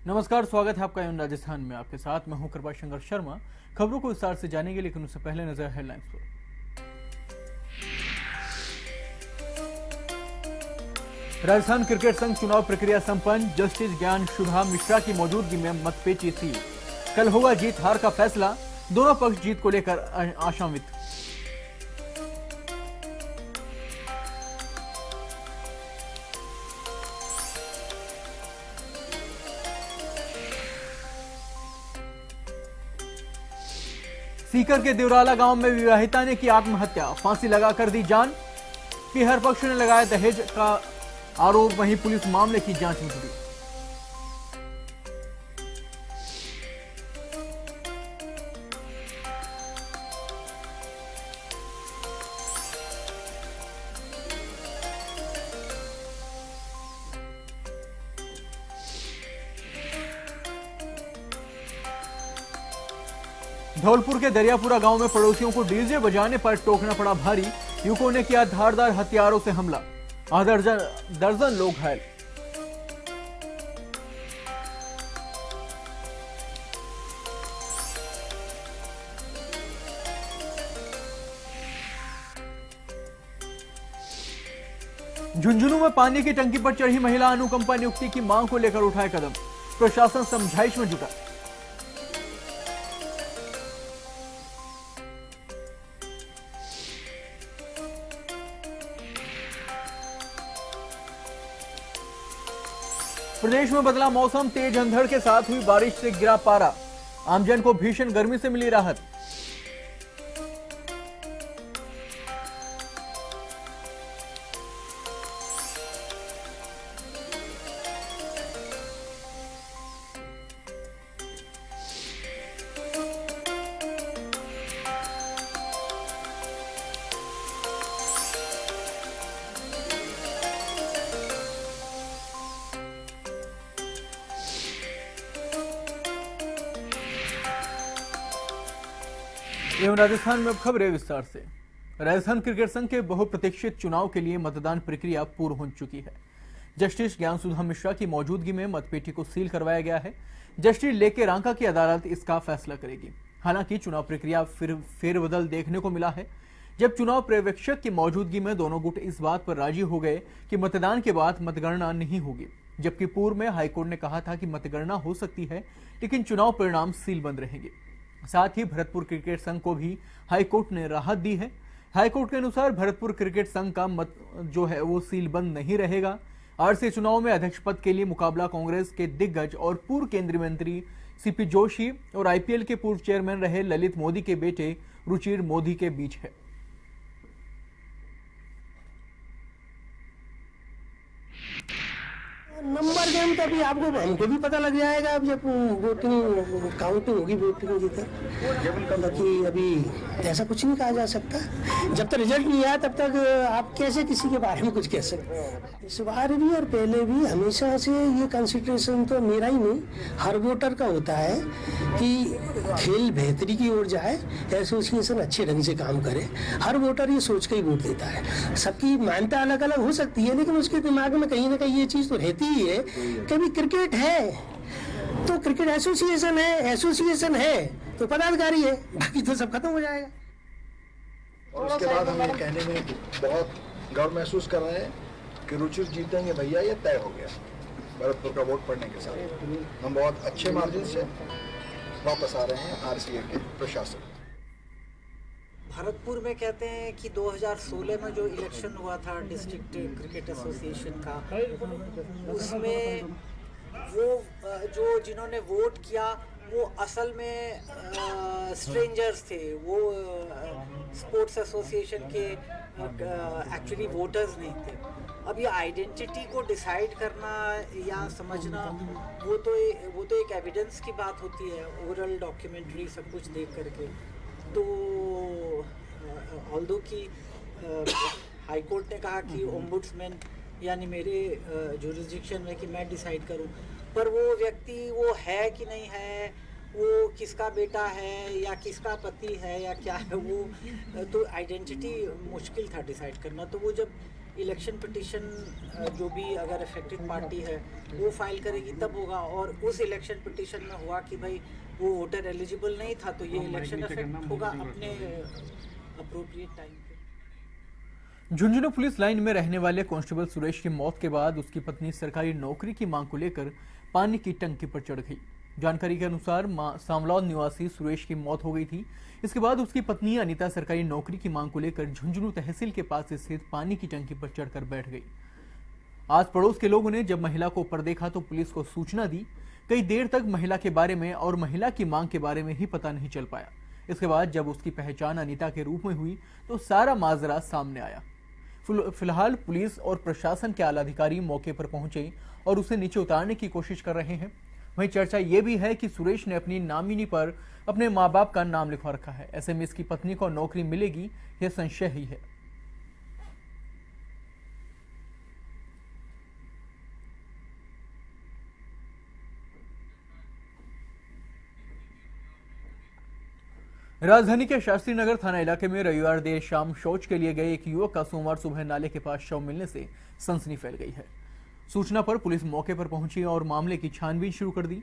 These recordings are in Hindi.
नमस्कार, स्वागत है आपका इन राजस्थान में। आपके साथ मैं हूं कृपा शंकर शर्मा। खबरों को विस्तार से जानेंगे, लेकिन उससे पहले नजर हेडलाइंस पर। राजस्थान क्रिकेट संघ चुनाव प्रक्रिया संपन्न। जस्टिस ज्ञान सुधा मिश्रा की मौजूदगी में मतपेटी सील। कल होगा जीत हार का फैसला। दोनों पक्ष जीत को लेकर आशान्वित। सीकर के देवराला गांव में विवाहिता ने की आत्महत्या, फांसी लगाकर दी जान। पीहर पक्ष ने लगाया दहेज का आरोप, वहीं पुलिस मामले की जांच में जुटी। धौलपुर के दरियापुरा गांव में पड़ोसियों को डीजे बजाने पर टोकना पड़ा भारी। युवकों ने किया धारदार हथियारों से हमला, आधा दर्जन लोग घायल। झुंझुनू में पानी की टंकी पर चढ़ी महिला अनुकंपा नियुक्ति की मांग को लेकर उठाए कदम, प्रशासन समझाइश में जुटा। प्रदेश में बदला मौसम, तेज अंधड़ के साथ हुई बारिश से गिरा पारा। आमजन को भीषण गर्मी से मिली राहत। एवं राजस्थान में खबरें विस्तार से। राजस्थान क्रिकेट संघ के बहुप्रतीक्षित चुनाव के लिए मतदान प्रक्रिया पूर्ण हो चुकी है। जस्टिस ज्ञान सुधा मिश्रा की मौजूदगी में मतपेटी को सील करवाया गया है। जस्टिस लेके रांका की अदालत इसका फैसला करेगी। हालांकि चुनाव प्रक्रिया फिर फेरबदल देखने को मिला है, जब चुनाव पर्यवेक्षक की मौजूदगी में दोनों गुट इस बात पर राजी हो गए कि मतदान के बाद मतगणना नहीं होगी, जबकि पूर्व में हाईकोर्ट ने कहा था कि मतगणना हो सकती है, लेकिन चुनाव परिणाम सीलबंद रहेंगे। साथ ही भरतपुर क्रिकेट संघ को भी हाईकोर्ट ने राहत दी है। हाईकोर्ट के अनुसार भरतपुर क्रिकेट संघ का मत जो है वो सीलबंद नहीं रहेगा। आरसी चुनाव में अध्यक्ष पद के लिए मुकाबला कांग्रेस के दिग्गज और पूर्व केंद्रीय मंत्री सीपी जोशी और आईपीएल के पूर्व चेयरमैन रहे ललित मोदी के बेटे रुचिर मोदी के बीच है। नंबर गेम का भी आपको हमको भी पता लग जाएगा अब जब वोटिंग काउंटिंग होगी वोटिंग की तक। बाकी अभी ऐसा कुछ नहीं कहा जा सकता, जब तक रिजल्ट नहीं आया तब तक आप कैसे किसी के बारे में कुछ कह सकते हैं। इस बार भी और पहले भी हमेशा से ये कंसिडरेशन तो मेरा ही नहीं हर वोटर का होता है कि खेल बेहतरी की ओर जाए, एसोसिएशन अच्छे ढंग से काम करे। हर वोटर ये सोच के ही वोट देता है। सबकी मान्यता अलग अलग हो सकती है, लेकिन उसके दिमाग में कहीं ना कहीं ये चीज़ तो रहती ही है कि अभी क्रिकेट है तो क्रिकेट एसोसिएशन है तो पदाधिकारी है, बाकी तो सब खत्म हो जाएगा। और उसके बाद हम ये कहने में बहुत गर्व महसूस कर रहे हैं कि रुचिर जीतेंगे भैया, ये तय हो गया। भरतपुर का वोट पड़ने के साथ हम बहुत अच्छे मार्जिन से वापस आ रहे हैं आरसीए के प्रशासन। भरतपुर में कहते हैं कि 2016 में जो इलेक्शन हुआ था डिस्ट्रिक्ट क्रिकेट एसोसिएशन का, उसमें वो जो जिन्होंने वोट किया वो असल में स्ट्रेंजर्स थे, वो स्पोर्ट्स एसोसिएशन के एक्चुअली वोटर्स नहीं थे। अब ये आइडेंटिटी को डिसाइड करना या समझना वो तो एक एविडेंस की बात होती है, ओरल डॉक्यूमेंट्री सब कुछ देख करके। तो ऑल्दो कि हाई कोर्ट ने कहा कि ओम्बुड्समैन यानी मेरे जुरिस्डिक्शन में कि मैं डिसाइड करूं, पर वो व्यक्ति वो है कि नहीं है, वो किसका बेटा है या किसका पति है या क्या है, वो तो आइडेंटिटी मुश्किल था डिसाइड करना। तो वो जब इलेक्शन पिटीशन जो भी अगर अफेक्टेड पार्टी है वो फाइल करेगी तब होगा, और उस इलेक्शन पिटीशन में हुआ कि भाई वो वोटर एलिजिबल नहीं था तो ये इलेक्शन अफेक्ट होगा अपने अप्रोप्रिएट टाइम पे। झुंझुनू पुलिस लाइन में रहने वाले कांस्टेबल सुरेश की मौत के बाद उसकी पत्नी सरकारी नौकरी की मांग को लेकर पानी की टंकी पर चढ़ गई। जानकारी के अनुसार सांवलौद निवासी सुरेश की मौत हो गई थी। इसके बाद उसकी पत्नी अनीता सरकारी नौकरी की मांग को लेकर झुंझुनू तहसील के पास स्थित पानी की टंकी पर चढ़कर बैठ गई। आज पड़ोस के लोगों ने जब महिला को ऊपर देखा तो पुलिस को सूचना दी। कई देर तक महिला के बारे में और महिला की मांग के बारे में ही पता नहीं चल पाया। इसके बाद जब उसकी पहचान अनीता के रूप में हुई तो सारा माजरा सामने आया। फिलहाल पुलिस और प्रशासन के आला अधिकारी मौके पर पहुंचे और उसे नीचे उतारने की कोशिश कर रहे हैं। वहीं चर्चा यह भी है कि सुरेश ने अपनी नामिनी पर अपने मां बाप का नाम लिखवा रखा है। ऐसे में इसकी पत्नी को नौकरी मिलेगी, यह संशय ही है। राजधानी के शास्त्री नगर थाना इलाके में रविवार देर शाम शौच के लिए गए एक युवक का सोमवार सुबह नाले के पास शव मिलने से सनसनी फैल गई है। सूचना पर पुलिस मौके पर पहुंची और मामले की छानबीन शुरू कर दी।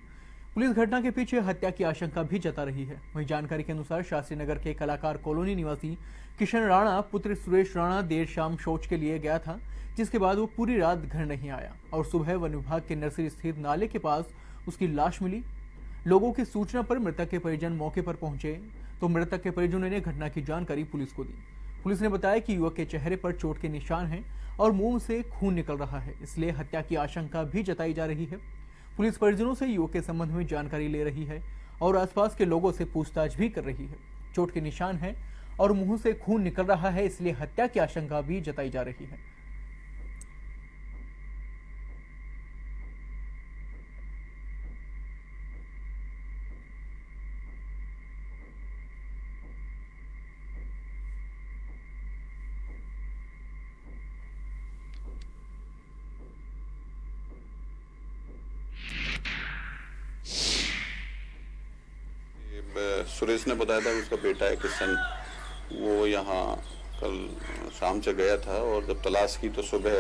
पुलिस घटना के पीछे हत्या की आशंका भी जता रही है। वहीं जानकारी के अनुसार शास्त्री नगर के कलाकार कॉलोनी निवासी किशन राणा पुत्र सुरेश राणा देर शाम शौच के लिए गया था, जिसके बाद वो पूरी रात घर नहीं आया और सुबह वन विभाग के नर्सरी स्थित नाले के पास उसकी लाश मिली। लोगों की सूचना पर मृतक के परिजन मौके पर पहुंचे तो मृतक के परिजनों ने घटना की जानकारी पुलिस को दी। पुलिस ने बताया कि युवक के चेहरे पर चोट के निशान हैं और मुंह से खून निकल रहा है, इसलिए हत्या की आशंका भी जताई जा रही है। पुलिस परिजनों से युवक के संबंध में जानकारी ले रही है और आसपास के लोगों से पूछताछ भी कर रही है। चोट के निशान हैं और मुंह से खून निकल रहा है, इसलिए हत्या की आशंका भी जताई जा रही है। सुरेश ने बताया था कि उसका बेटा है किशन, वो यहाँ कल शाम से गया था और जब तलाश की तो सुबह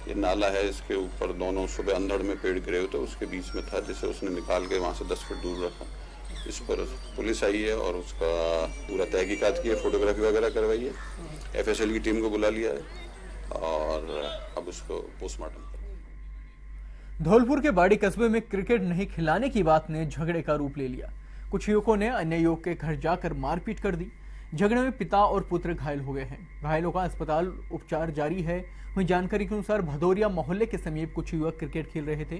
ये नाला है, इसके ऊपर दोनों सुबह अंधड़ में पेड़ गिरे हुए थे, उसके बीच में था, जिसे उसने निकाल के वहाँ से 10 फीट दूर रखा। इस पर पुलिस आई है और उसका पूरा तहकीकात की है, फोटोग्राफी वगैरह करवाई है, FSL की टीम को बुला लिया है और अब उसको पोस्टमार्टम। धौलपुर के बाड़ी कस्बे में क्रिकेट नहीं खिलाने की बात ने झगड़े का रूप ले लिया। कुछ युवकों ने अन्य युवक के घर जाकर मारपीट कर दी। झगड़े में पिता और पुत्र घायल हो गए हैं। घायलों का अस्पताल उपचार जारी है। वहीं जानकारी के अनुसार भदौरिया मोहल्ले के समीप कुछ युवक क्रिकेट खेल रहे थे।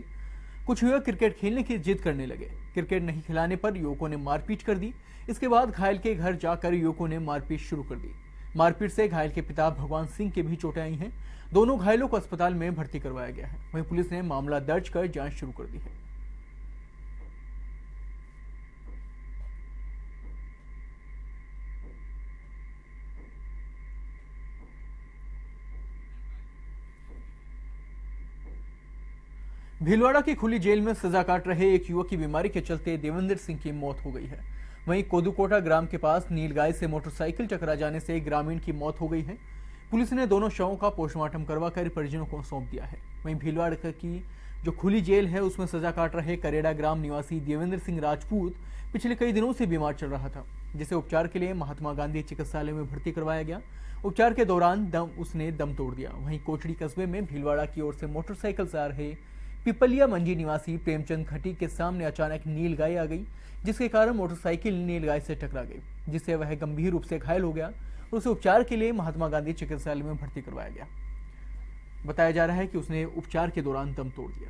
कुछ युवक क्रिकेट खेलने की जिद करने लगे। क्रिकेट नहीं खिलाने पर युवकों ने मारपीट कर दी। इसके बाद घायल के घर जाकर युवकों ने मारपीट शुरू कर दी। मारपीट से घायल के पिता भगवान सिंह के भी चोटें आई हैं। दोनों घायलों को अस्पताल में भर्ती करवाया गया है। वहीं पुलिस ने मामला दर्ज कर जांच शुरू कर दी है। भीलवाड़ा की खुली जेल में सजा काट रहे एक युवक की बीमारी के चलते देवेंद्र सिंह की मौत हो गई है। वहीं कोदुकोटा ग्राम के पास नीलगाय से मोटरसाइकिल टकरा जाने से ग्रामीण की मौत हो गई है। पुलिस ने दोनों शवों का पोस्टमार्टम करवाकर परिजनों को सौंप दिया है। वहीं भीलवाड़ा की जो खुली जेल है उसमें सजा काट रहे करेड़ा ग्राम निवासी देवेंद्र सिंह राजपूत पिछले कई दिनों से बीमार चल रहा था, जिसे उपचार के लिए महात्मा गांधी चिकित्सालय में भर्ती करवाया गया। उपचार के दौरान उसने दम तोड़ दिया। वहीं कोचड़ी कस्बे में भीलवाड़ा की ओर से मोटरसाइकिल से आ रहे पिपलिया मंजी निवासी प्रेमचंद खटी के सामने अचानक नीलगाय आ गई, जिसके कारण मोटरसाइकिल नीलगाय से टकरा गई, जिससे वह गंभीर रूप से घायल हो गया और उसे उपचार के लिए महात्मा गांधी चिकित्सालय में भर्ती करवाया गया। बताया जा रहा है कि उसने उपचार के दौरान दम तोड़ दिया।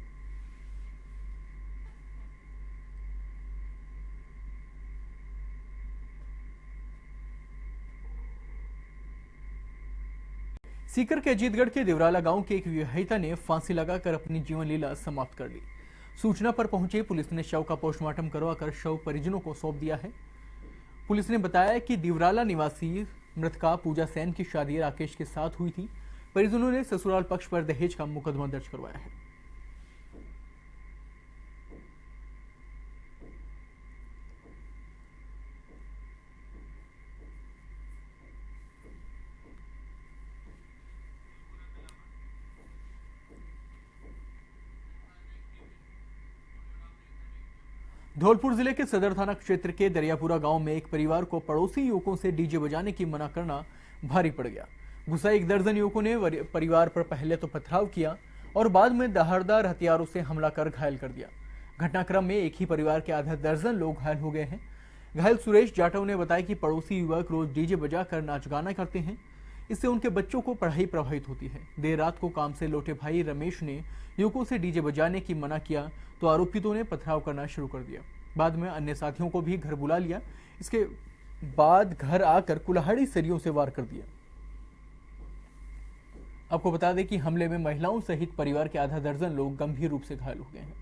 सीकर के अजीतगढ़ के देवराला गांव के एक विवाहिता ने फांसी लगाकर अपनी जीवन लीला समाप्त कर ली। सूचना पर पहुंची पुलिस ने शव का पोस्टमार्टम करवाकर शव परिजनों को सौंप दिया है। पुलिस ने बताया कि देवराला निवासी मृतका पूजा सेन की शादी राकेश के साथ हुई थी। परिजनों ने ससुराल पक्ष पर दहेज का मुकदमा दर्ज करवाया है। धौलपुर जिले के सदर थाना क्षेत्र के दरियापुरा गांव में एक परिवार को पड़ोसी युवकों से डीजे बजाने की मना करना भारी पड़ गया। गुस्सा एक दर्जन युवकों ने परिवार पर पहले तो पथराव किया और बाद में धारदार हथियारों से हमला कर घायल कर दिया। घटनाक्रम में एक ही परिवार के आधा दर्जन लोग घायल हो गए हैं। घायल सुरेश जाटव ने बताया कि पड़ोसी युवक रोज डीजे बजाकर नाच गाना करते हैं, इससे उनके बच्चों को पढ़ाई प्रभावित होती है। देर रात को काम से लौटे भाई रमेश ने युवकों से डीजे बजाने की मना किया तो आरोपितों ने पथराव करना शुरू कर दिया। बाद में अन्य साथियों को भी घर बुला लिया। इसके बाद घर आकर कुल्हाड़ी सरियों से वार कर दिया। आपको बता दें कि हमले में महिलाओं सहित परिवार के आधा दर्जन लोग गंभीर रूप से घायल हो गए हैं।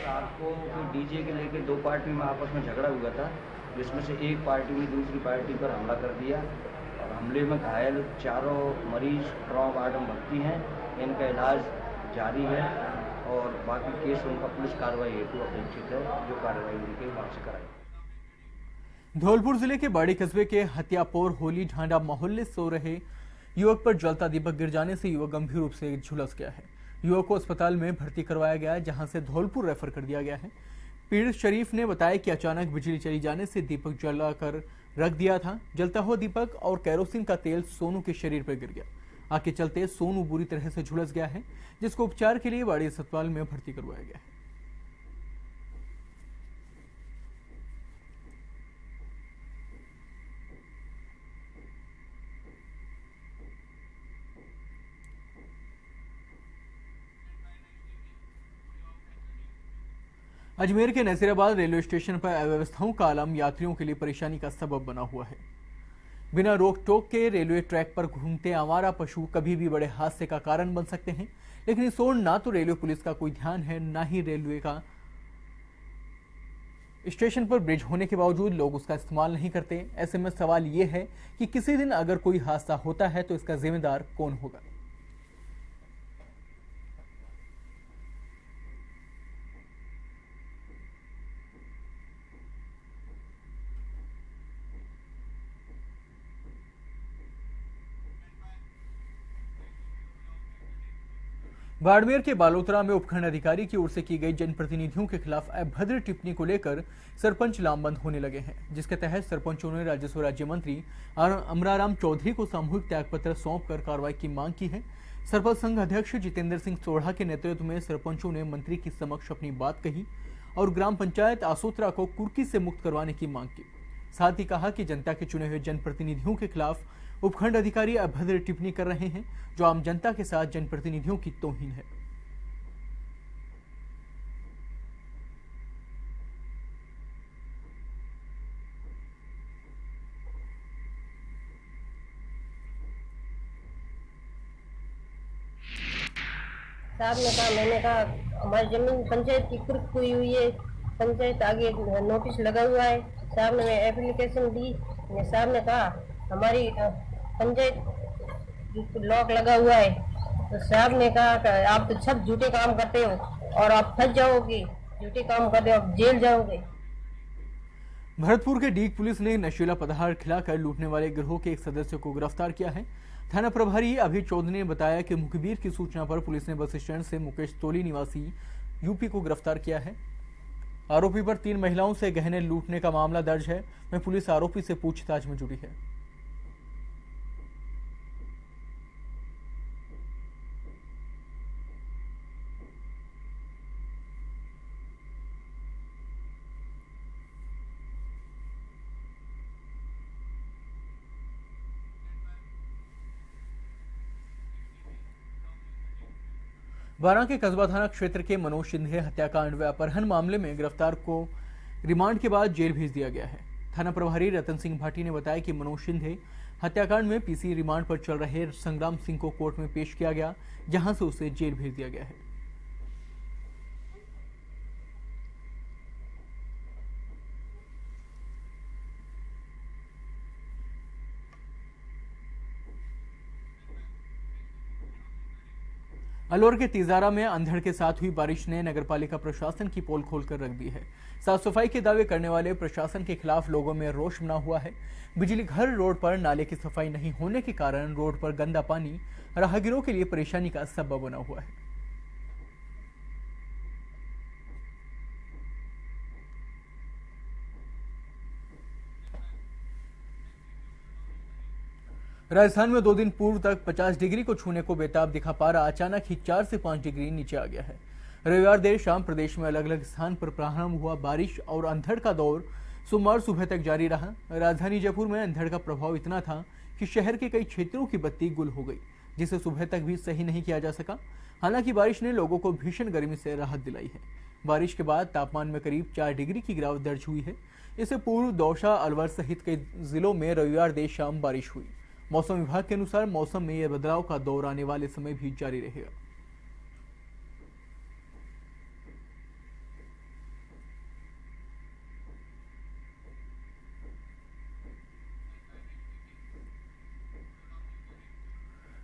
रात को डीजे के लेके दो पार्टी में आपस में झगड़ा हुआ था, जिसमें से एक पार्टी ने दूसरी पार्टी पर हमला कर दिया और हमले में घायल चारों मरीज ट्रॉमा आइटम भर्ती हैं। इनका इलाज जारी है और बाकी केस उनका पुलिस कार्रवाई हेतु अपेक्षित है, जो कार्रवाई उनके हिसाब से कराई। धौलपुर जिले के बाड़ी कस्बे के हत्यापोर होली ढांडा मोहल्ले सो रहे युवक पर जलता दीपक गिर जाने से युवक गंभीर रूप से झुलस गया है। युवक को अस्पताल में भर्ती करवाया गया है, जहां से धौलपुर रेफर कर दिया गया है। पीड़ित शरीफ ने बताया कि अचानक बिजली चली जाने से दीपक जलाकर रख दिया था। जलता हुआ दीपक और कैरोसिन का तेल सोनू के शरीर पर गिर गया। आग के चलते सोनू बुरी तरह से झुलस गया है, जिसको उपचार के लिए बाड़ी अस्पताल में भर्ती करवाया गया है। अजमेर के नसीराबाद रेलवे स्टेशन पर अव्यवस्थाओं का आलम यात्रियों के लिए परेशानी का सबब बना हुआ है। बिना रोक टोक के रेलवे ट्रैक पर घूमते आवारा पशु कभी भी बड़े हादसे का कारण बन सकते हैं, लेकिन इस ओर ना तो रेलवे पुलिस का कोई ध्यान है, ना ही रेलवे का। स्टेशन पर ब्रिज होने के बावजूद लोग उसका इस्तेमाल नहीं करते। ऐसे में सवाल ये है कि किसी दिन अगर कोई हादसा होता है तो इसका जिम्मेदार कौन होगा। बाड़मेर के बालोतरा में उपखंड अधिकारी की ओर से की गई जनप्रतिनिधियों के खिलाफ अभद्र टिप्पणी को लेकर सरपंच लामबंद होने लगे हैं, जिसके तहत सरपंचों ने राजस्व राज्य मंत्री अमराराम चौधरी को सामूहिक त्यागपत्र सौंपकर कार्रवाई की मांग की है। सरपंच संघ अध्यक्ष जितेंद्र सिंह सोढ़ा के नेतृत्व में सरपंचों ने मंत्री की समक्ष अपनी बात कही और ग्राम पंचायत आसोत्रा को कुर्की से मुक्त करवाने की मांग की। साथ ही कहा कि जनता के चुने हुए जनप्रतिनिधियों के खिलाफ उपखंड अधिकारी अभद्र टिप्पणी कर रहे हैं, जो आम जनता के साथ जनप्रतिनिधियों की तौहीन है। साहब ने कहा, मैंने कहा हमारी जमीन पंचायत की कुर्क हुई हुई है, पंचायत आगे नोटिस लगा हुआ है। साहब ने एप्लीकेशन दी, साहब ने कहा हमारी पंचायत लॉक लगा हुआ है। तो साहब ने कहा कि आप तो सब झूठे काम करते हो और आप फंस जाओगे, झूठे काम करते हो आप जेल जाओगे। भरतपुर के डीग पुलिस ने नशीला पदार्थ खिलाकर लूटने वाले गिरोह के एक सदस्य को गिरफ्तार किया है। थाना प्रभारी अभय चौधरी ने बताया कि मुखबिर की सूचना पर पुलिस ने बस स्टैंड से मुकेश तोली निवासी यूपी को गिरफ्तार किया है। आरोपी पर 3 महिलाओं से गहने लूटने का मामला दर्ज है। वहीं पुलिस आरोपी से पूछताछ में जुटी है। बारां के कस्बा थाना क्षेत्र के मनोज सिंधे हत्याकांड व अपहरण मामले में गिरफ्तार को रिमांड के बाद जेल भेज दिया गया है। थाना प्रभारी रतन सिंह भाटी ने बताया कि मनोज सिंधे हत्याकांड में पीसी रिमांड पर चल रहे संग्राम सिंह को कोर्ट में पेश किया गया, जहां से उसे जेल भेज दिया गया है। अलवर के तिजारा में अंधड़ के साथ हुई बारिश ने नगरपालिका प्रशासन की पोल खोलकर रख दी है। साफ सफाई के दावे करने वाले प्रशासन के खिलाफ लोगों में रोष बना हुआ है। बिजली घर रोड पर नाले की सफाई नहीं होने के कारण रोड पर गंदा पानी राहगीरों के लिए परेशानी का सबब बना हुआ है। राजस्थान में 2 दिन पूर्व तक 50 डिग्री को छूने को बेताब दिखा पारा अचानक ही 4 से 5 डिग्री नीचे आ गया है। रविवार देर शाम प्रदेश में अलग अलग स्थान पर प्रारंभ हुआ बारिश और अंधड़ का दौर सोमवार सुबह तक जारी रहा। राजधानी जयपुर में अंधड़ का प्रभाव इतना था कि शहर के कई क्षेत्रों की बत्ती गुल हो गई, जिसे सुबह तक भी सही नहीं किया जा सका। हालांकि बारिश ने लोगों को भीषण गर्मी से राहत दिलाई है। बारिश के बाद तापमान में करीब 4 डिग्री की गिरावट दर्ज हुई है। इससे पूर्व दौसा, अलवर सहित कई जिलों में रविवार देर शाम बारिश हुई। मौसम विभाग के अनुसार मौसम में यह बदलाव का दौर आने वाले समय भी जारी रहेगा।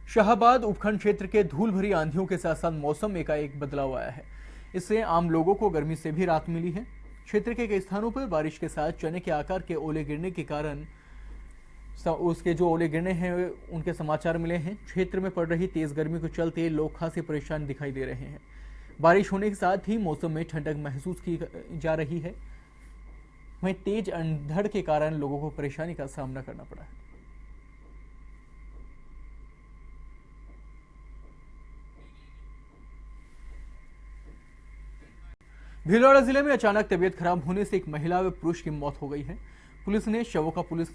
शाहबाद उपखंड क्षेत्र के धूल भरी आंधियों के साथ साथ मौसम में एकाएक बदलाव आया है। इससे आम लोगों को गर्मी से भी राहत मिली है। क्षेत्र के कई स्थानों पर बारिश के साथ चने के आकार के ओले गिरने के कारण उसके जो ओले गिरने हैं उनके समाचार मिले हैं। क्षेत्र में पड़ रही तेज गर्मी को चलते लोग खासे परेशान दिखाई दे रहे हैं। बारिश होने के साथ ही मौसम में ठंडक महसूस की जा रही है। वहीं तेज अंधड़ के कारण लोगों को परेशानी का सामना करना पड़ा है। भीलवाड़ा जिले में अचानक तबीयत खराब होने से एक महिला व पुरुष की मौत हो गई है। पुलिस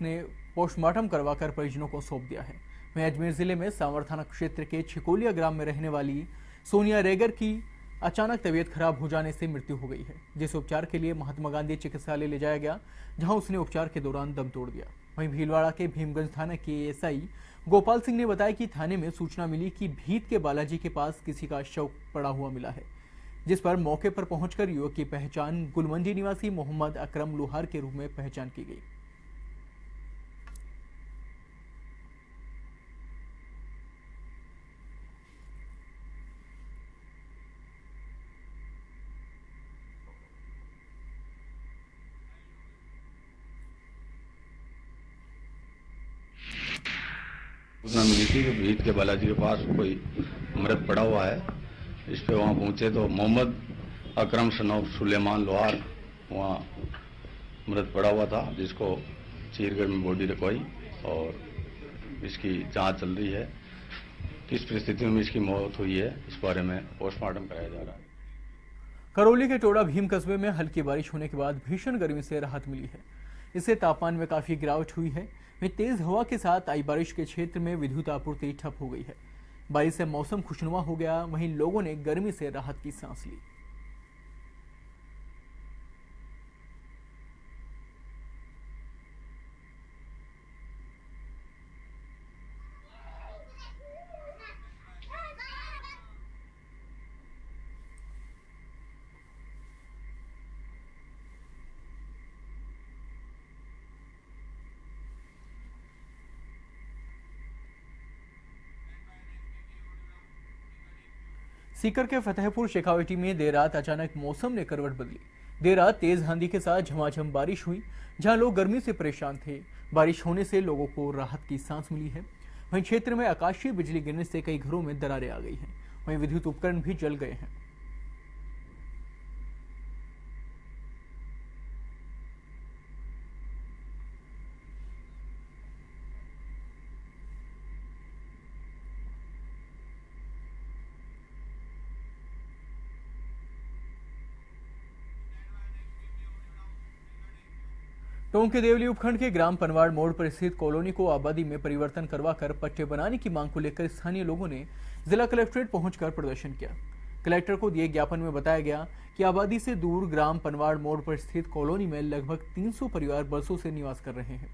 ने पोस्टमार्टम करवाकर परिजनों को सौंप दिया है। वहीं अजमेर जिले में सांवर थाना क्षेत्र के छिकोलिया ग्राम में रहने वाली सोनिया रेगर की अचानक तबीयत खराब हो जाने से मृत्यु हो गई है, जिसे उपचार के लिए महात्मा गांधी चिकित्सालय ले जाया गया, जहां उसने उपचार के दौरान दम तोड़ दिया। वहीं भीलवाड़ा के भीमगंज थाना के एएसआई गोपाल सिंह ने बताया कि थाने में सूचना मिली कि भीत के बालाजी के पास किसी का शव पड़ा हुआ मिला है, जिस पर मौके पर पहुंचकर युवक की पहचान गुलमंडी निवासी मोहम्मद अकरम लोहार के रूप में पहचान की गई। सूचना मिली थी कि भीत के बालाजी के पास कोई मृत पड़ा हुआ है। इस पे वहाँ पहुंचे तो मोहम्मद अकरम सनौफ सुलेमान लोहार वहाँ मृत पड़ा हुआ था, जिसको चीरगढ़ में बॉडी रखवाई और इसकी जांच चल रही है। किस परिस्थिति में इसकी मौत हुई है इस बारे में पोस्टमार्टम कराया जा रहा है। करौली के टोड़ा भीम कस्बे में हल्की बारिश होने के बाद भीषण गर्मी से राहत मिली है। इससे तापमान में काफी गिरावट हुई है। वहीं तेज हवा के साथ आई बारिश के क्षेत्र में विद्युत आपूर्ति ठप हो गई है। बारिश से मौसम खुशनुमा हो गया। वहीं लोगों ने गर्मी से राहत की सांस ली। सीकर के फतेहपुर शेखावटी में देर रात अचानक मौसम ने करवट बदली। देर रात तेज आंधी के साथ झमाझम बारिश हुई, जहां लोग गर्मी से परेशान थे। बारिश होने से लोगों को राहत की सांस मिली है। वहीं क्षेत्र में आकाशीय बिजली गिरने से कई घरों में दरारें आ गई हैं। वहीं विद्युत उपकरण भी जल गए हैं। टोंक के देवली उपखंड के ग्राम पनवाड़ मोड़ पर स्थित कॉलोनी को आबादी में परिवर्तन करवाकर पट्टे बनाने की मांग को लेकर स्थानीय लोगों ने जिला कलेक्ट्रेट पहुंचकर प्रदर्शन किया। कलेक्टर को दिए ज्ञापन में बताया गया कि आबादी से दूर ग्राम पनवाड़ मोड़ पर स्थित कॉलोनी में लगभग 300 परिवार बरसों से निवास कर रहे हैं।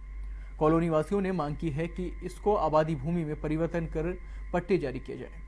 कॉलोनी वासियों ने मांग की है कि इसको आबादी भूमि में परिवर्तन कर पट्टे जारी किए जाए।